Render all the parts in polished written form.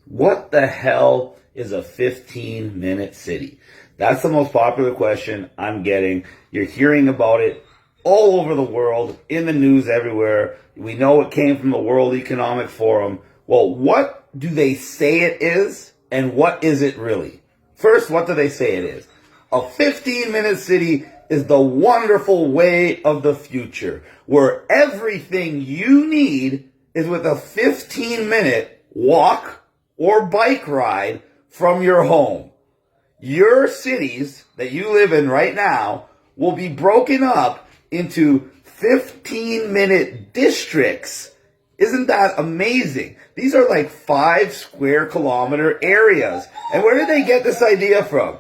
What the hell is a 15-minute city? That's the most popular question I'm getting. You're hearing about it all over the world, in the news everywhere. We know it came from the World Economic Forum. Well, what do they say it is, and what is it really? First, what do they say it is? A 15-minute city is the wonderful way of the future, where everything you need is with a 15-minute walk or bike ride from your home. Your cities that you live in right now will be broken up into 15-minute districts. Isn't that amazing? These are like 5 square kilometer areas. And where did they get this idea from?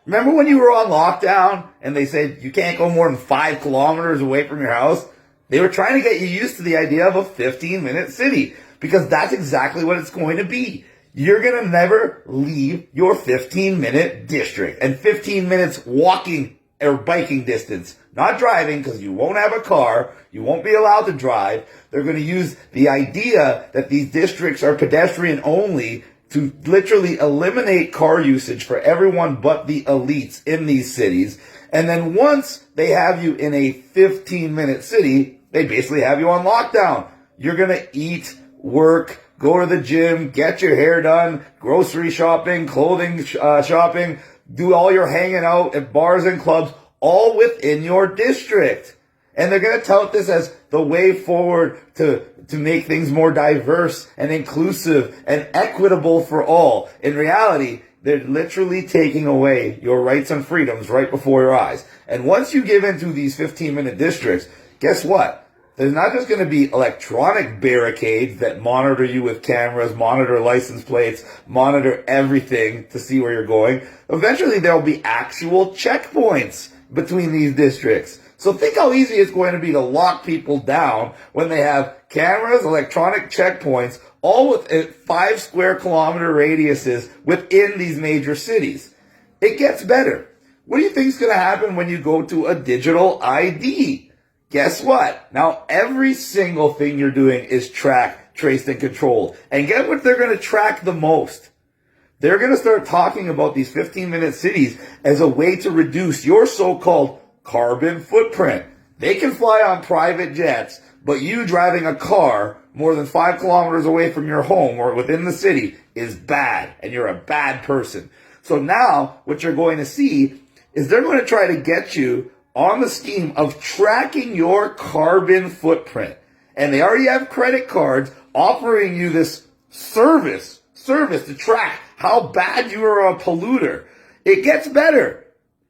Remember when you were on lockdown and they said you can't go more than 5 kilometers away from your house? They were trying to get you used to the idea of a 15-minute city, because that's exactly what it's going to be. You're going to never leave your 15-minute district, and 15 minutes walking or biking distance. Not driving, because you won't have a car. You won't be allowed to drive. They're going to use the idea that these districts are pedestrian only to literally eliminate car usage for everyone but the elites in these cities. And then once they have you in a 15-minute city, they basically have you on lockdown. You're going to eat, work, go to the gym, get your hair done, grocery shopping, clothing shopping, do all your hanging out at bars and clubs, all within your district. And they're going to tout this as the way forward to make things more diverse and inclusive and equitable for all. In reality, they're literally taking away your rights and freedoms right before your eyes. And once you give into these 15-minute districts, guess what? There's not just going to be electronic barricades that monitor you with cameras, monitor license plates, monitor everything to see where you're going. Eventually, there'll be actual checkpoints between these districts. So think how easy it's going to be to lock people down when they have cameras, electronic checkpoints, all within 5 square kilometer radiuses within these major cities. It gets better. What do you think is going to happen when you go to a digital ID? Guess what? Now every single thing you're doing is tracked, traced, and controlled. And get what they're going to track the most? They're going to start talking about these 15-minute cities as a way to reduce your so-called carbon footprint. They can fly on private jets, but you driving a car more than 5 kilometers away from your home or within the city is bad, and you're a bad person. So now what you're going to see is they're going to try to get you on the scheme of tracking your carbon footprint. And they already have credit cards offering you this service to track how bad you are a polluter. It gets better.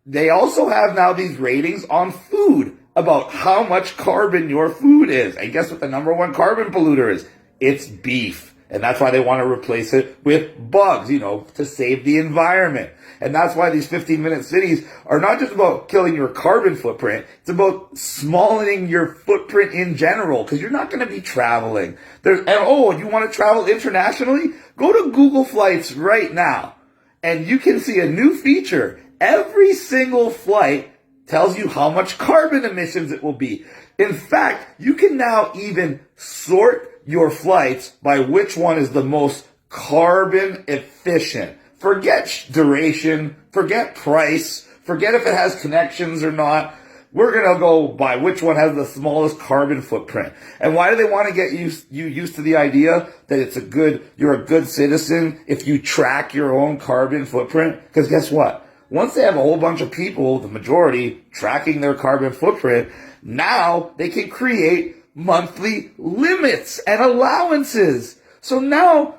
They also have now these ratings on food about how much carbon your food is. And guess what the number 1 carbon polluter is? It's beef. And that's why they want to replace it with bugs, to save the environment. And that's why these 15-minute cities are not just about killing your carbon footprint. It's about smallening your footprint in general, because you're not going to be traveling. You want to travel internationally? Go to Google Flights right now, and you can see a new feature. Every single flight tells you how much carbon emissions it will be. In fact, you can now even sort your flights by which one is the most carbon efficient. Forget duration, forget price, forget if it has connections or not. We're going to go by which one has the smallest carbon footprint. And why do they want to get you used to the idea that you're a good citizen if you track your own carbon footprint? Because guess what? Once they have a whole bunch of people, the majority, tracking their carbon footprint, now they can create monthly limits and allowances. So now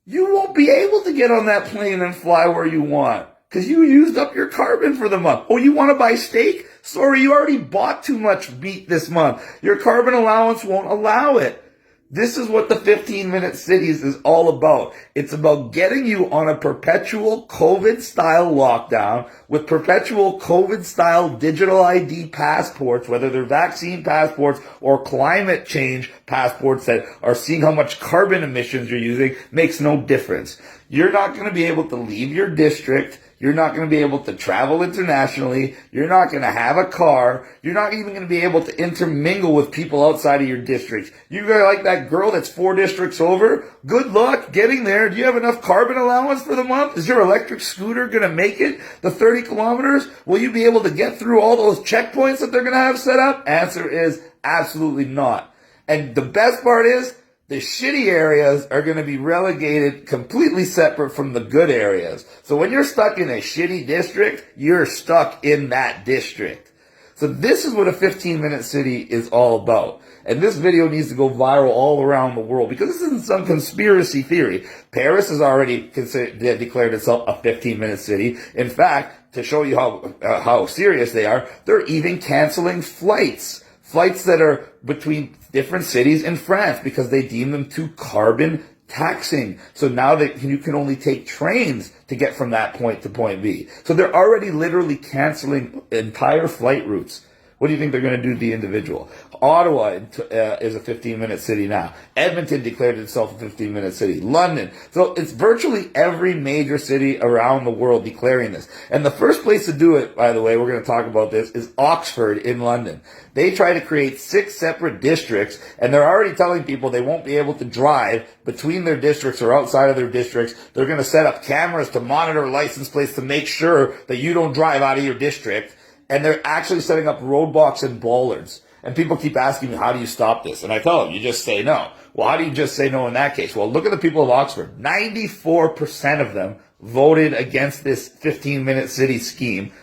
you won't be able to get on that plane and fly where you want because you used up your carbon for the month. Oh, you want to buy steak? Sorry, you already bought too much meat this month. Your carbon allowance won't allow it. This is what the 15-minute cities is all about. It's about getting you on a perpetual COVID-style lockdown with perpetual COVID-style digital ID passports, whether they're vaccine passports or climate change passports that are seeing how much carbon emissions you're using, makes no difference. You're not going to be able to leave your district. You're not going to be able to travel internationally. You're not going to have a car. You're not even going to be able to intermingle with people outside of your district. You're going to like that girl that's 4 districts over. Good luck getting there. Do you have enough carbon allowance for the month? Is your electric scooter going to make it the 30 kilometers? Will you be able to get through all those checkpoints that they're going to have set up? Answer is absolutely not. And the best part is, the shitty areas are going to be relegated completely separate from the good areas. So when you're stuck in a shitty district, you're stuck in that district. So this is what a 15-minute city is all about. And this video needs to go viral all around the world because this isn't some conspiracy theory. Paris has already declared itself a 15-minute city. In fact, to show you how serious they are, they're even canceling flights that are between different cities in France because they deem them too carbon taxing. So now that you can only take trains to get from that point to point B. So they're already literally canceling entire flight routes. What do you think they're going to do to the individual? Ottawa is a 15-minute city now. Edmonton declared itself a 15-minute city. London. So it's virtually every major city around the world declaring this. And the first place to do it, by the way, we're going to talk about this, is Oxford in London. They try to create 6 separate districts, and they're already telling people they won't be able to drive between their districts or outside of their districts. They're going to set up cameras to monitor license plates to make sure that you don't drive out of your district. And they're actually setting up roadblocks and bollards. And people keep asking me, how do you stop this? And I tell them, you just say no. Well, how do you just say no in that case? Well, look at the people of Oxford. 94% of them voted against this 15-minute city scheme.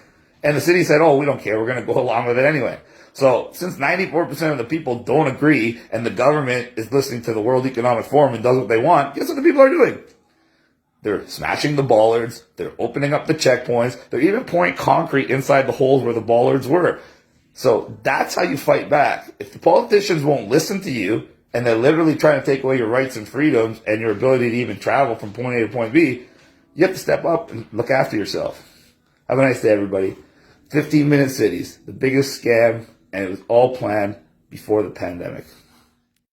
And the city said, oh, we don't care. We're going to go along with it anyway. So since 94% of the people don't agree and the government is listening to the World Economic Forum and does what they want, guess what the people are doing? They're smashing the bollards. They're opening up the checkpoints. They're even pouring concrete inside the holes where the bollards were. So that's how you fight back. If the politicians won't listen to you and they're literally trying to take away your rights and freedoms and your ability to even travel from point A to point B, you have to step up and look after yourself. Have a nice day, everybody. 15-minute cities, the biggest scam, and it was all planned before the pandemic.